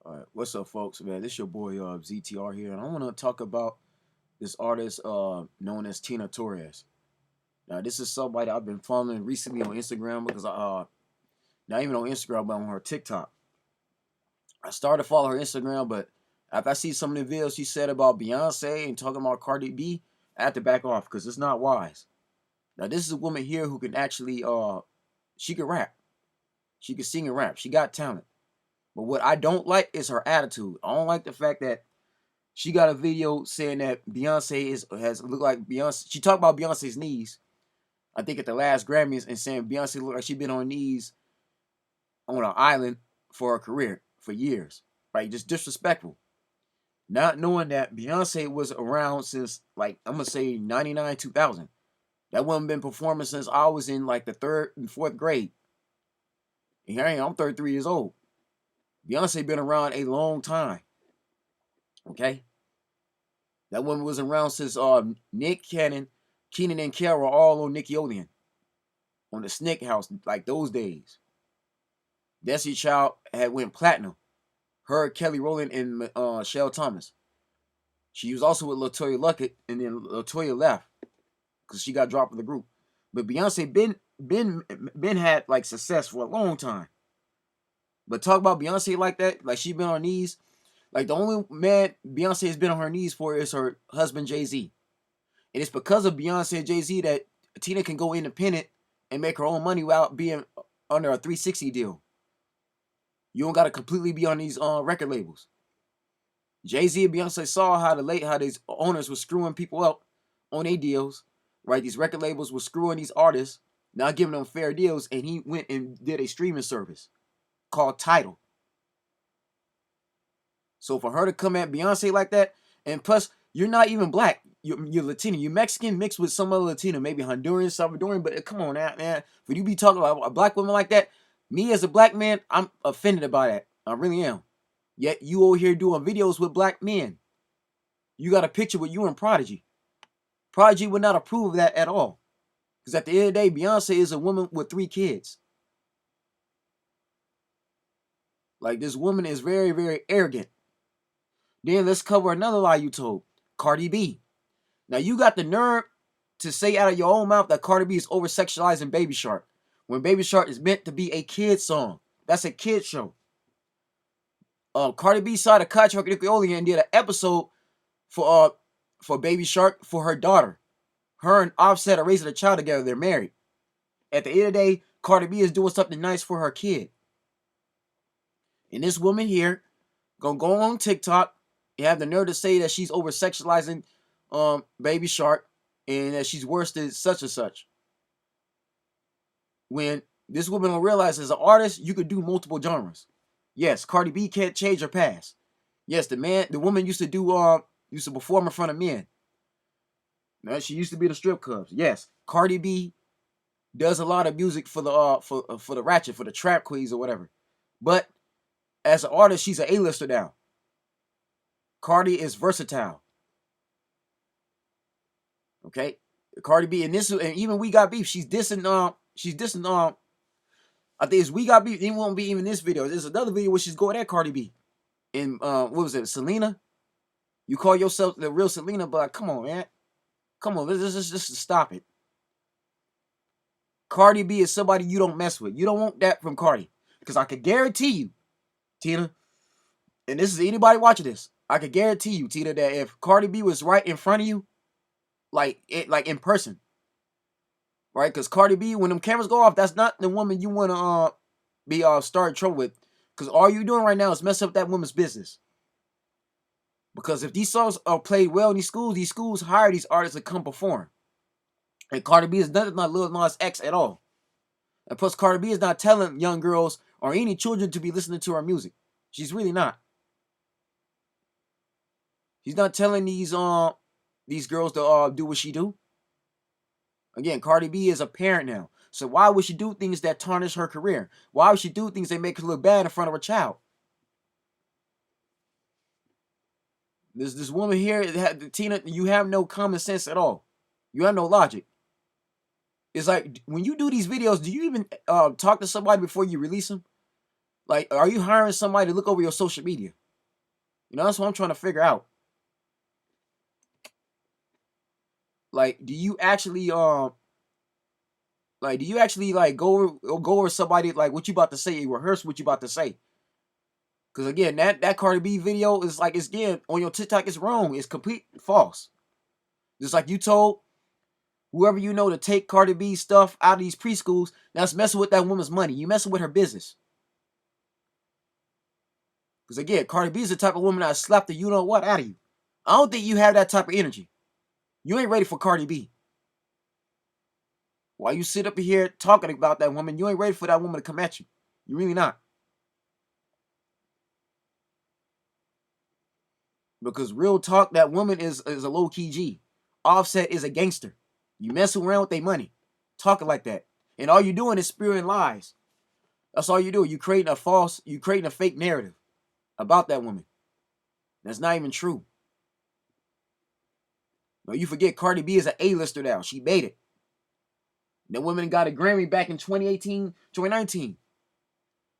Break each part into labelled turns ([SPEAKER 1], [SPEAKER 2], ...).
[SPEAKER 1] All right, what's up, folks? Man, this your boy ZTR here, and I want to talk about this artist known as Tina Torres. Now, this is somebody I've been following recently on Instagram because not even on Instagram, but on her TikTok. I started to follow her Instagram, but after I see some of the videos she said about Beyonce and talking about Cardi B, I had to back off because it's not wise. Now, this is a woman here who can actually she can rap, she can sing and rap, she got talent. But what I don't like is her attitude. I don't like the fact that she got a video saying that Beyonce has looked like Beyonce. She talked about Beyonce's knees, I think at the last Grammys, and saying Beyonce looked like she been on knees on an island for her career for years. Right? Just disrespectful. Not knowing that Beyonce was around since, like, I'm gonna say 99, 2000. That woman been performing since I was in like the third and fourth grade. And here I am, I'm 33 years old. Beyonce been around a long time. Okay? That woman was around since Nick Cannon, Keenan and Kel were all on Nickelodeon, on the Snick House, like those days. Destiny Child had went platinum. Her, Kelly Rowland, and Shell Thomas. She was also with Latoya Luckett, and then Latoya left because she got dropped from the group. But Beyonce been had like success for a long time. But talk about Beyonce like that, like she been on her knees. Like the only man Beyonce has been on her knees for is her husband Jay-Z. And it's because of Beyonce and Jay-Z that Tina can go independent and make her own money without being under a 360 deal. You don't gotta completely be on these record labels. Jay-Z and Beyonce saw how these owners were screwing people up on their deals, right? These record labels were screwing these artists, not giving them fair deals, and he went and did a streaming service called Tidal. So for her to come at Beyonce like that, and plus you're not even black, you're Latino, you're Mexican mixed with some other Latino, maybe Honduran, Salvadorian, but come on now, man. For you be talking about a black woman like that, me as a black man, I'm offended by that. I really am. Yet you over here doing videos with black men. You got a picture with you and Prodigy. Prodigy would not approve of that at all. Because at the end of the day, Beyonce is a woman with 3 kids. Like, this woman is very, very arrogant. Then let's cover another lie you told. Cardi B. Now you got the nerve to say out of your own mouth that Cardi B is over sexualizing Baby Shark, when Baby Shark is meant to be a kid song. That's a kid show. Cardi B signed a contract with Nickelodeon and did an episode for Baby Shark for her daughter. Her and Offset are raising a child together. They're married. At the end of the day, Cardi B is doing something nice for her kid. And this woman here gonna go on TikTok and have the nerve to say that she's over sexualizing Baby Shark and that she's worse than such and such. When this woman will realize as an artist, you could do multiple genres. Yes, Cardi B can't change her past. Yes, the woman used to perform in front of men. Now, she used to be the strip clubs. Yes, Cardi B does a lot of music for the ratchet, for the trap queens or whatever. But as an artist, she's an A-lister now. Cardi is versatile. Okay, Cardi B, and even We Got Beef. She's dissing. I think it's We Got Beef. It won't be even this video. There's another video where she's going at Cardi B. And what was it, Selena? You call yourself the real Selena, but come on, man. Come on, let's just stop it. Cardi B is somebody you don't mess with. You don't want that from Cardi. Because I can guarantee you, Tina, and this is anybody watching this, I can guarantee you, Tina, that if Cardi B was right in front of you, like in person, right? Because Cardi B, when them cameras go off, that's not the woman you want to be starting trouble with. Because all you're doing right now is mess up that woman's business. Because if these songs are played well in these schools hire these artists to come perform. And Cardi B is nothing like Lil Nas X at all. And plus, Cardi B is not telling young girls or any children to be listening to her music. She's really not. She's not telling these girls to do what she do. Again, Cardi B is a parent now. So why would she do things that tarnish her career? Why would she do things that make her look bad in front of her child? This woman here, Tina, you have no common sense at all. You have no logic. It's like, when you do these videos, do you even talk to somebody before you release them? Like, are you hiring somebody to look over your social media? You know, that's what I'm trying to figure out. Like, do you actually like go over somebody like what you about to say, rehearse what you about to say? Because again, that Cardi B video is like, it's again on your TikTok, it's wrong. It's complete false. Just like you told whoever you know to take Cardi B stuff out of these preschools, that's messing with that woman's money. You messing with her business. Because again, Cardi B is the type of woman that slap the you know what out of you. I don't think you have that type of energy. You ain't ready for Cardi B. While you sit up here talking about that woman, you ain't ready for that woman to come at you. You really not. Because real talk, that woman is a low-key G. Offset is a gangster. You messing around with their money. Talking like that. And all you doing is spewing lies. That's all you do. You creating a fake narrative about that woman. That's not even true. No, you forget Cardi B is an A-lister now. She made it. That woman got a Grammy back in 2018, 2019.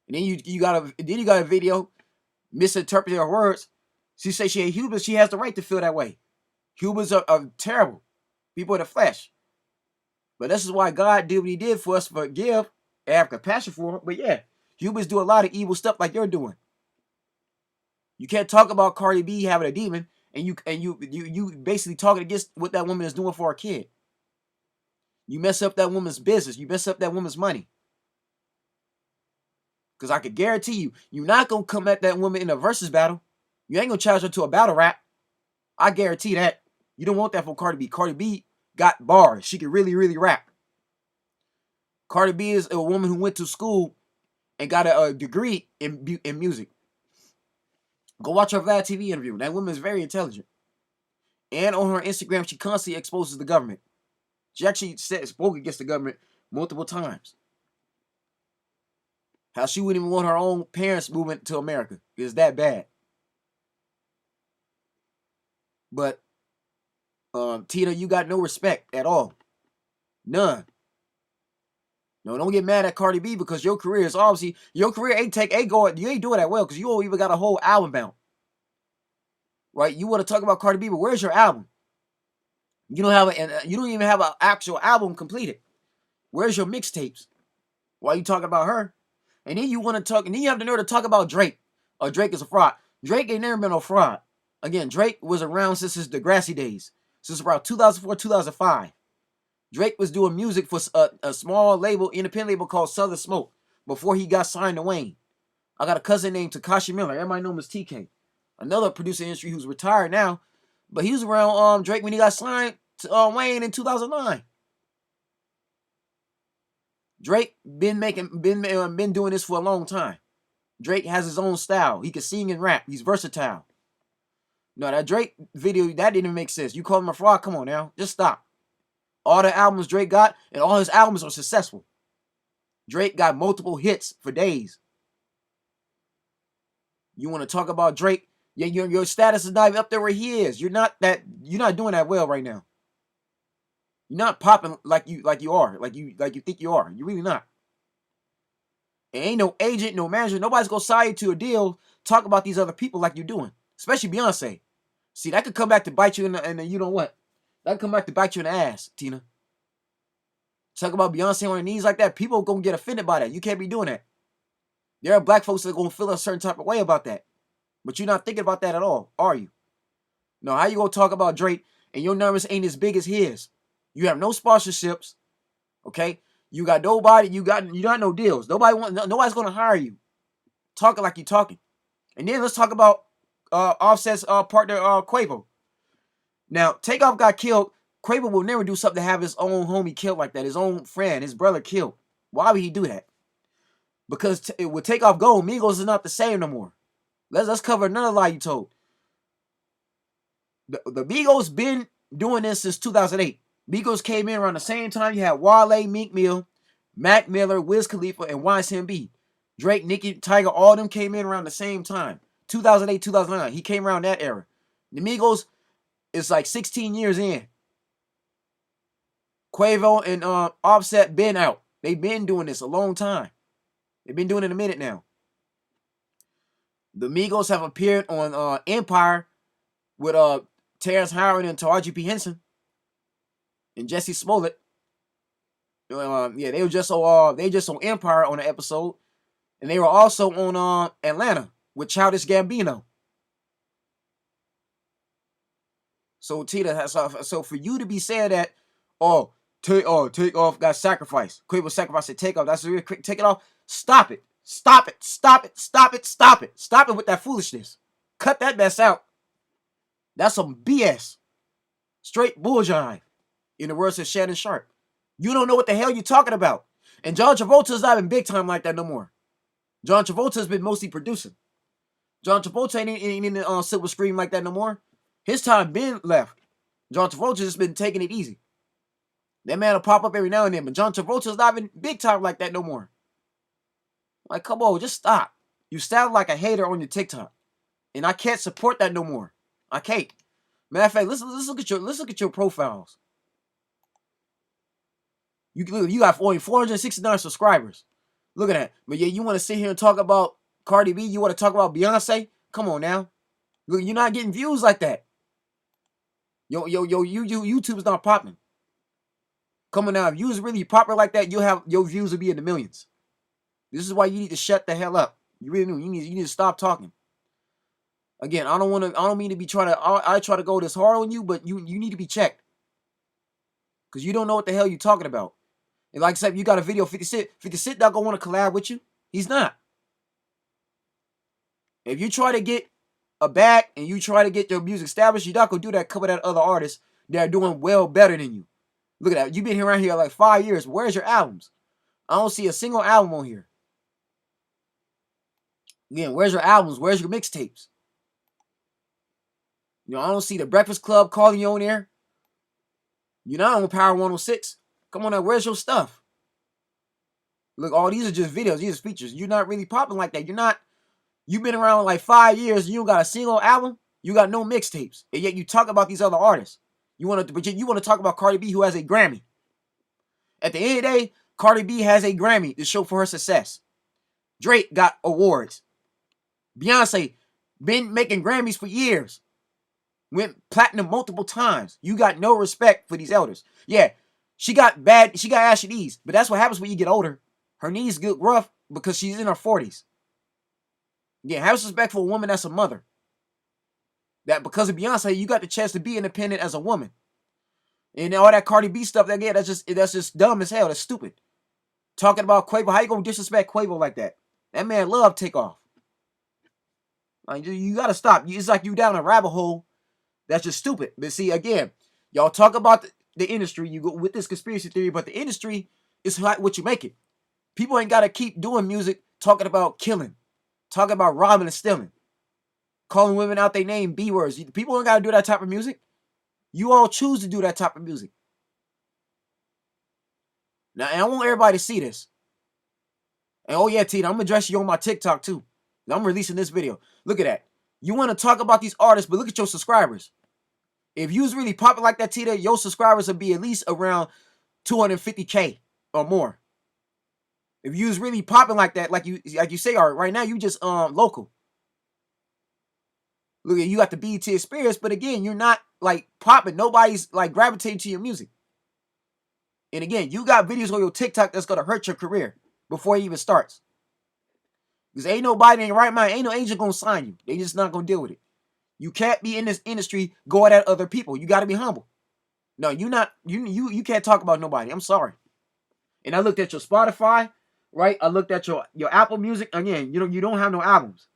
[SPEAKER 1] And then you got a video misinterpreting her words. She said she ain't humans. She has the right to feel that way. Humans are terrible. People in the flesh. But this is why God did what he did for us to forgive and have compassion for him. But yeah, humans do a lot of evil stuff like you're doing. You can't talk about Cardi B having a demon and you basically talking against what that woman is doing for her kid. You mess up that woman's business. You mess up that woman's money. Because I could guarantee you, you're not going to come at that woman in a versus battle. You ain't going to challenge her to a battle rap. I guarantee that. You don't want that from Cardi B. Cardi B got bars. She can really, really rap. Cardi B is a woman who went to school and got a degree in music. Go watch her ZT.V interview. That woman is very intelligent. And on her Instagram, she constantly exposes the government. She actually spoke against the government multiple times. How she wouldn't even want her own parents moving to America. It's that bad. But Tina, you got no respect at all. None. No, don't get mad at Cardi B because your career is obviously you ain't doing that well because you don't even got a whole album out. Right? You want to talk about Cardi B, but where's your album? You don't even have an actual album completed. Where's your mixtapes? Why you talking about her? And then you want to talk, and then you have the nerve to talk about Drake. Or Drake is a fraud. Drake ain't never been no fraud. Again, Drake was around since his Degrassi days. Since around 2004, 2005. Drake was doing music for a small label, independent label called Southern Smoke before he got signed to Wayne. I got a cousin named Takashi Miller. Everybody know him as TK. Another producer in the industry who's retired now. But he was around Drake when he got signed to Wayne in 2009. Drake been doing this for a long time. Drake has his own style. He can sing and rap. He's versatile. No, that Drake video, that didn't even make sense. You call him a fraud? Come on now. Just stop. All the albums Drake got, and all his albums are successful. Drake got multiple hits for days. You want to talk about Drake? Yeah, your status is not even up there where he is. You're not doing that well right now. You're not popping like you are, like you think you are. You're really not. And ain't no agent, no manager, nobody's gonna sign you to a deal. Talk about these other people like you're doing, especially Beyonce. See, that could come back to bite you in the you know what? That could come back to bite you in the ass, Tina. Talk about Beyonce on her knees like that. People gonna get offended by that. You can't be doing that. There are black folks that are gonna feel a certain type of way about that. But you're not thinking about that at all, are you? No, how you gonna talk about Drake and your numbers ain't as big as his? You have no sponsorships, okay? You got nobody. You got no deals. Nobody's gonna hire you. Talking like you talking. And then let's talk about Offset's partner Quavo. Now, Takeoff got killed. Quavo will never do something to have his own homie killed like that. His own friend, his brother killed. Why would he do that? Because with Takeoff gone, Migos is not the same no more. Let's cover another lie you told. The Migos been doing this since 2008. Migos came in around the same time. You had Wale, Meek Mill, Mac Miller, Wiz Khalifa, and YSMB. Drake, Nicki, Tiger, all them came in around the same time. 2008, 2009. He came around that era. The Migos is like 16 years in. Quavo and Offset been out. They've been doing this a long time. They've been doing it a minute now. The Migos have appeared on Empire with Terrence Howard and Taraji P. Henson and Jesse Smollett. Yeah, they were just on Empire on the episode, and they were also on Atlanta with Childish Gambino. So Tita, so for you to be saying that, take off got sacrificed. Quavo sacrificed take off. That's real quick. Take it off. Stop it. Stop it. Stop it. Stop it. Stop it. Stop it with that foolishness. Cut that mess out. That's some BS. Straight bullshit. In the words of Shannon Sharp. You don't know what the hell you're talking about. And John Travolta's not in big time like that no more. John Travolta's been mostly producing. John Travolta ain't in the silver screen like that no more. His time been left. John Travolta just been taking it easy. That man will pop up every now and then, but John Travolta's not in big time like that no more. Like, come on, just stop. You sound like a hater on your TikTok, and I can't support that no more. I can't. Matter of fact, let's look at your profiles. You got only 469 subscribers. Look at that. But yeah, you want to sit here and talk about Cardi B? You want to talk about Beyonce? Come on now. Look, you're not getting views like that. YouTube's not popping. Come on now, if you was really popular like that, your views would be in the millions. This is why you need to shut the hell up. You really do. You need to stop talking. Again, I don't mean to be trying to. I try to go this hard on you, but you need to be checked because you don't know what the hell you're talking about. And like I said, you got a video 50 Cent. 50 Cent not gonna want to collab with you. He's not. If you try to get a bag and you try to get your music established, you're not gonna do that. Cover that other artists that are doing well better than you. Look at that. You've been around here like 5 years. Where's your albums? I don't see a single album on here. Again, where's your albums? Where's your mixtapes? I don't see the Breakfast Club calling you on there. You're not on Power 106. Come on now, where's your stuff? Look, all these are just videos. These are features. You're not really popping like that. You've been around like 5 years. You don't got a single album. You got no mixtapes. And yet you talk about these other artists. You want to talk about Cardi B, who has a Grammy. At the end of the day, Cardi B has a Grammy to show for her success. Drake got awards. Beyonce been making Grammys for years. Went platinum multiple times. You got no respect for these elders. Yeah, she got ashy knees, but that's what happens when you get older. Her knees get rough because she's in her 40s. Yeah, have respect for a woman that's a mother. That because of Beyonce, you got the chance to be independent as a woman. And all that Cardi B stuff, that's just dumb as hell. That's stupid. Talking about Quavo, how you gonna disrespect Quavo like that? That man love Takeoff. Like, you gotta stop. It's like you down a rabbit hole. That's just stupid. But see, again, y'all talk about the industry. You go with this conspiracy theory, but the industry is like what you make it. People ain't gotta keep doing music talking about killing, talking about robbing and stealing, calling women out their name B words. People ain't gotta do that type of music. You all choose to do that type of music. Now, and I want everybody to see this. And oh yeah, Tina, I'm gonna address you on my TikTok too. I'm releasing this video. Look at that. You want to talk about these artists, but look at your subscribers. If you was really popping like that, Tina, your subscribers would be at least around 250K or more. If you was really popping like that, like you say, all right now you just local. Look at you got the BET experience, but again, you're not like popping. Nobody's like gravitating to your music. And again, you got videos on your TikTok that's gonna hurt your career before it even starts. Because ain't nobody in your right mind, ain't no agent gonna sign you. They just not gonna deal with it. You can't be in this industry going at other people. You gotta be humble. No, you can't talk about nobody. I'm sorry. And I looked at your Spotify, right? I looked at your Apple Music. Again, you don't have no albums.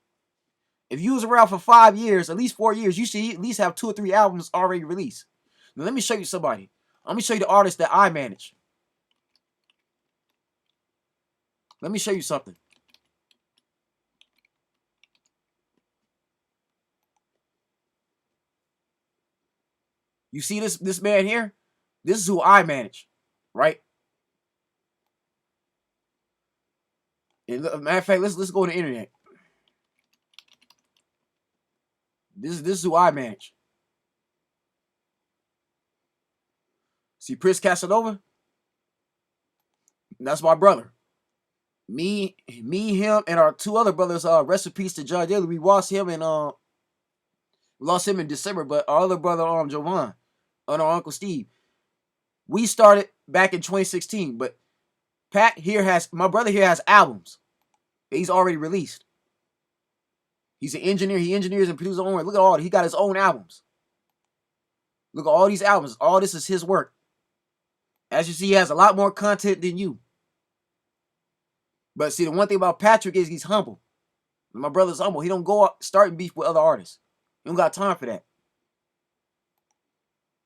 [SPEAKER 1] If you was around for 5 years, at least 4 years, you should at least have 2 or 3 albums already released. Now let me show you somebody. Let me show you the artist that I manage. Let me show you something. You see this man here? This is who I manage, right? And matter of fact, let's go to the internet. This is who I manage. See Chris Casanova? That's my brother. Him, and our two other brothers. Rest in peace to John Daly. We lost him in December, but our other brother, Jovan, and our Uncle Steve. We started back in 2016, but my brother here has albums that he's already released. He's an engineer. He engineers and produces his own work. Look at all. He got his own albums. Look at all these albums. All this is his work. As you see, he has a lot more content than you. But see, the one thing about Patrick is he's humble. My brother's humble. He don't go up starting beef with other artists. He don't got time for that.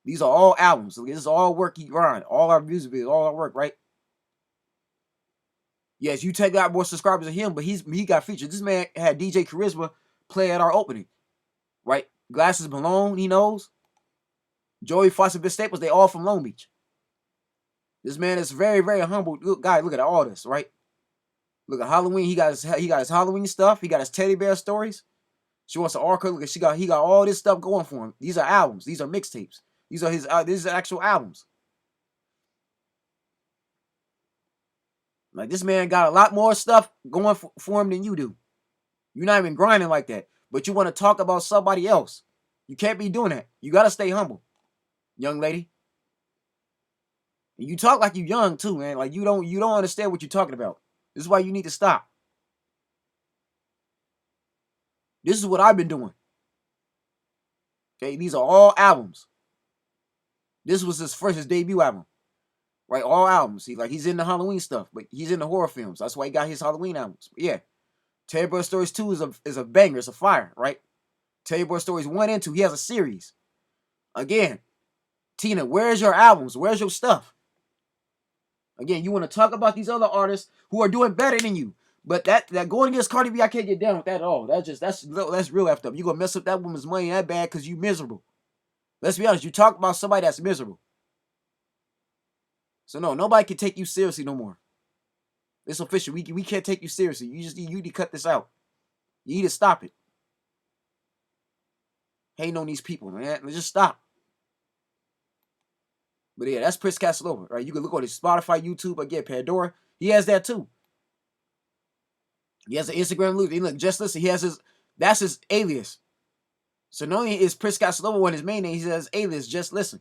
[SPEAKER 1] These are all albums. This is all work he grind. All our music videos, all our work, right? Yes, you take out more subscribers than him, but he got featured. This man had DJ Charisma play at our opening, right? Glasses Malone, he knows. Joey Foster, Big Staples, they all from Long Beach. This man is very, very humble guy. Look at all this, right? Look at Halloween. He got his Halloween stuff. He got his teddy bear stories. She wants to archive. Look at he got all this stuff going for him. These are albums. These are mixtapes. These are actual albums. Like, this man got a lot more stuff going for him than you do. You're not even grinding like that. But you want to talk about somebody else. You can't be doing that. You got to stay humble, young lady. And you talk like you young too, man. Like you don't understand what you're talking about. This is why you need to stop. This is what I've been doing. Okay, these are all albums. This was his debut album. Right, all albums. He's in the Halloween stuff, but he's in the horror films. That's why he got his Halloween albums. But yeah, Teddy Bear Stories 2 is a banger. It's a fire, right? Teddy Bear Stories 1 and 2. He has a series. Again, Tina, where's your albums? Where's your stuff? Again, you want to talk about these other artists who are doing better than you, but that going against Cardi B, I can't get down with that at all. That's real effed up. You gonna mess up that woman's money that bad because you miserable. Let's be honest. You talk about somebody that's miserable. So no, nobody can take you seriously no more. It's official. We can't take you seriously. You need to cut this out. You need to stop it. Hating on these people, man. Let's just stop. But yeah, that's Chris Casanova, right? You can look on his Spotify, YouTube, again, Pandora. He has that too. He has an Instagram loop. Look, just listen. That's his alias. So not only is Chris Casanova one his main name, he has alias. Just listen.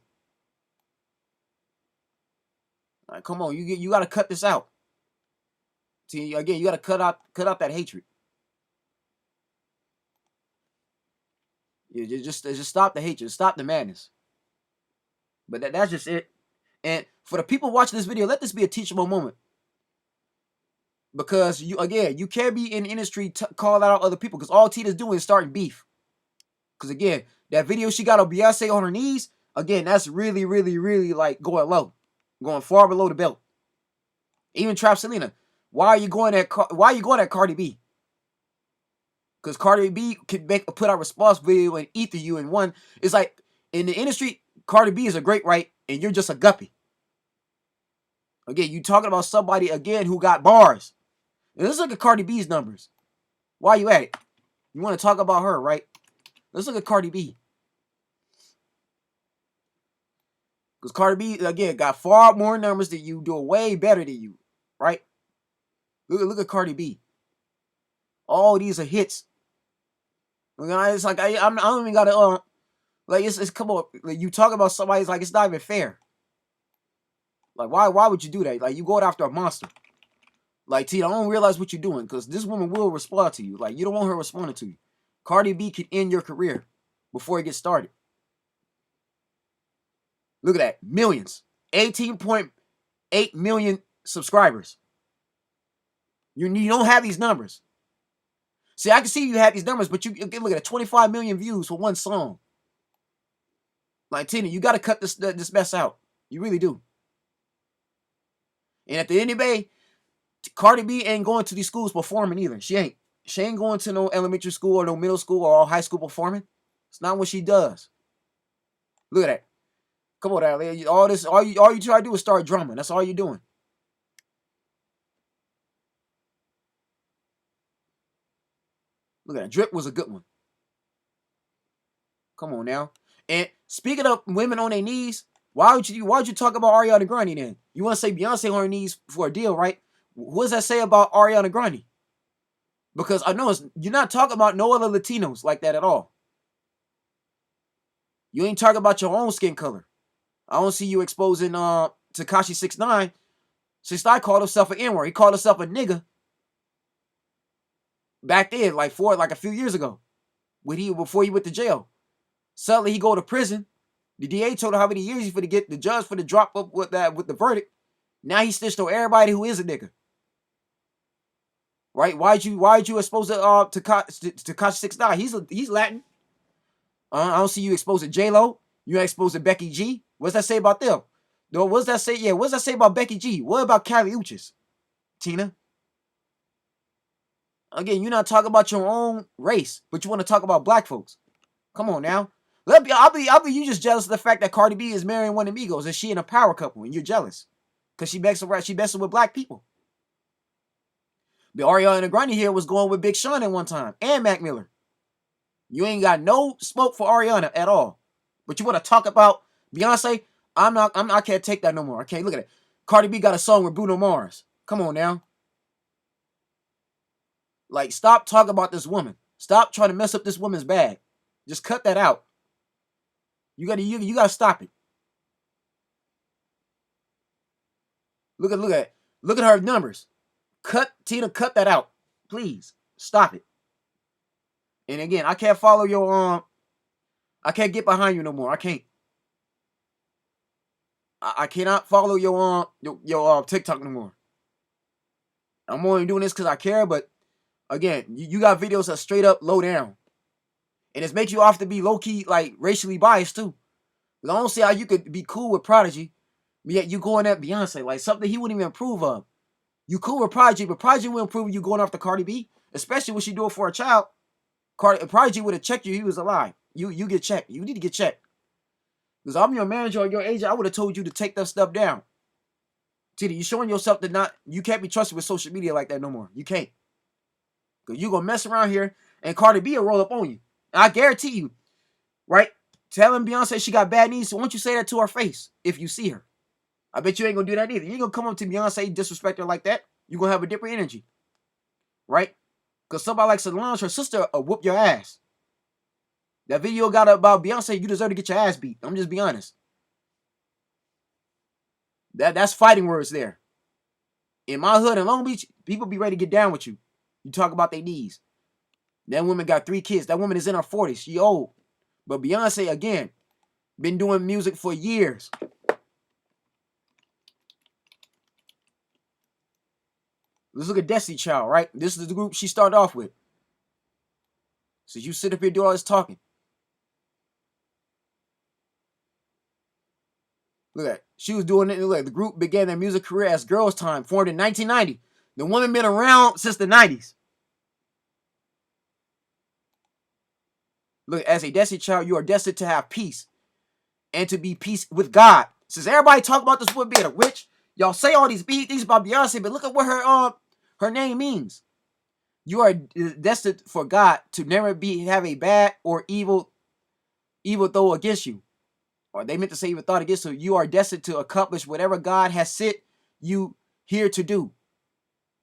[SPEAKER 1] All right, come on, you got to cut this out. See, again, you got to cut out that hatred. You just stop the hatred, stop the madness. But that's just it. And for the people watching this video, let this be a teachable moment. Because you can't be in the industry call out other people, because all Tina's doing is starting beef. Because again, that video she got of Beyonce on her knees, again, that's really, really, really like going low. Going far below the belt. Even Trap Selena. Why are you going at Cardi B? Because Cardi B could put out a response video and ether you in one. It's like, in the industry, Cardi B is a great right, and you're just a guppy. Again, you talking about somebody, again, who got bars. And let's look at Cardi B's numbers. Why you at it? You want to talk about her, right? Let's look at Cardi B. Because Cardi B, again, got far more numbers than you, doing way better than you, right? Look at Cardi B. All these are hits. It's like, I don't even got to, like, it's come on. Like, you talk about somebody, it's like, it's not even fair. Like, why would you do that? Like, you going after a monster. Like, Tina, I don't realize what you're doing, because this woman will respond to you. Like, you don't want her responding to you. Cardi B could end your career before it gets started. Look at that. Millions. 18.8 million subscribers. You don't have these numbers. See, I can see you have these numbers, but you look at it, 25 million views for one song. Like, Tina, you got to cut this mess out. You really do. And at the end of the day, Cardi B ain't going to these schools performing either. She ain't. She ain't going to no elementary school or no middle school or high school performing. It's not what she does. Look at that. Come on, Ali. All you try to do is start drumming. That's all you're doing. Look at that. Drip was a good one. Come on now. And speaking of women on their knees, why would you talk about Ariana Grande then? You want to say Beyonce on her knees for a deal, right? What does that say about Ariana Grande? Because I know you're not talking about no other Latinos like that at all. You ain't talking about your own skin color. I don't see you exposing Tekashi 6ix9ine. 6ix9ine called himself an N-word. He called himself a nigga back then, like a few years ago, before he went to jail. Suddenly he go to prison. The DA told him how many years he's going to get. The judge for the drop up with the verdict. Now he snitched on everybody who is a nigga. Right? Why'd you expose Tekashi 6ix9ine? He's Latin. I don't see you exposing J-Lo. You exposing Becky G. What's that say about them? No, what's that say? Yeah, what's that say about Becky G? What about Kali Uchis? Tina? Again, you're not talking about your own race, but you want to talk about black folks. Come on now. I'll be you just jealous of the fact that Cardi B is marrying one of the Migos and she in a power couple and you're jealous. Because she messing with black people. The Ariana Grande here was going with Big Sean at one time and Mac Miller. You ain't got no smoke for Ariana at all. But you want to talk about Beyonce? I can't take that no more. I can't look at it. Cardi B got a song with Bruno Mars. Come on now. Like, stop talking about this woman. Stop trying to mess up this woman's bag. Just cut that out. You gotta stop it. Look at her numbers. Tina, cut that out. Please. Stop it. And again, I can't follow your I can't get behind you no more. I can't. I cannot follow your TikTok no more. I'm only doing this because I care, but again, you got videos that straight up low down. And it's make you off to be low-key, like, racially biased, too. I don't see how you could be cool with Prodigy, but yet you going at Beyonce, like, something he wouldn't even approve of. You cool with Prodigy, but Prodigy wouldn't approve of you going after Cardi B, especially when she do it for a child. Prodigy would have checked you, he was alive. You get checked. You need to get checked. Because I'm your manager or your agent, I would have told you to take that stuff down. Tita, you showing yourself that you can't be trusted with social media like that no more. You can't. Because you going to mess around here and Cardi B will roll up on you. And I guarantee you, right? Telling Beyonce she got bad knees, so why don't you say that to her face if you see her? I bet you ain't going to do that either. You ain't going to come up to Beyonce and disrespect her like that. You're going to have a different energy. Right? Because somebody like Solange, her sister, will whoop your ass. That video got about Beyonce, you deserve to get your ass beat. I'm just being honest. That's fighting words there. In my hood in Long Beach, people be ready to get down with you. You talk about their knees. That woman got 3 kids. That woman is in her 40s. She old. But Beyonce, again, been doing music for years. Let's look at Destiny Child, right? This is the group she started off with. So you sit up here do all this talking. Look at that. She was doing it. Look, the group began their music career as Girls Time, formed in 1990. The woman been around since the 90s. Look, as a Destiny Child, you are destined to have peace and to be peace with God. Since everybody talk about this woman being a witch, y'all say all these things about Beyonce, but look at what her name means. You are destined for God to never have a bad or evil thought against you. Or they meant to say evil thought against you. You are destined to accomplish whatever God has sent you here to do.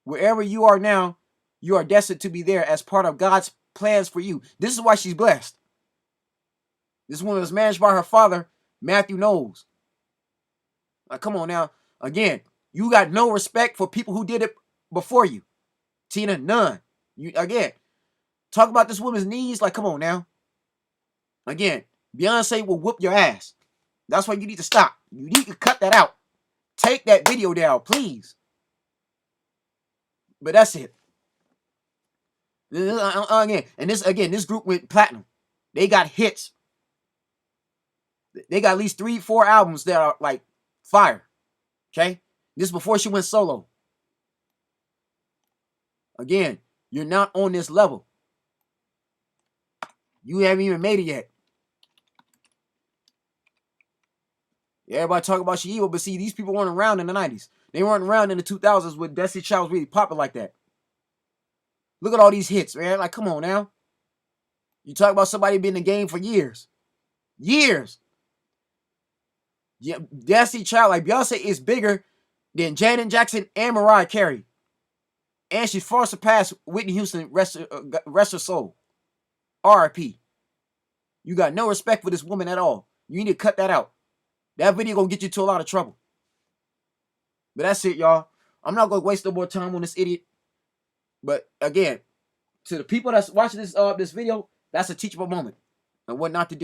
[SPEAKER 1] Wherever you are now, you are destined to be there as part of God's plans for you. This is why she's blessed. This woman was managed by her father, Matthew Knowles. Like, come on now. Again, you got no respect for people who did it before you. Tina, none. You again, talk about this woman's knees. Like, come on now. Again, Beyonce will whoop your ass. That's why you need to stop. You need to cut that out. Take that video down, please. But that's it. This group went platinum. They got hits. They got at least 3-4 albums that are like fire. Okay? This is before she went solo. Again, you're not on this level. You haven't even made it yet. Everybody talk about she evil, but see, these people weren't around in the 90s. They weren't around in the 2000s when Destiny Child was really popping like that. Look at all these hits, man. Like, come on now. You talk about somebody been in the game for years. Years. Yeah, Destiny Child, like Beyonce is bigger than Janet Jackson and Mariah Carey. And she far surpassed Whitney Houston, rest her soul. R.I.P. You got no respect for this woman at all. You need to cut that out. That video gonna get you into a lot of trouble. But that's it, y'all. I'm not gonna waste no more time on this idiot. But again, to the people that's watching this this video, that's a teachable moment and what not to do.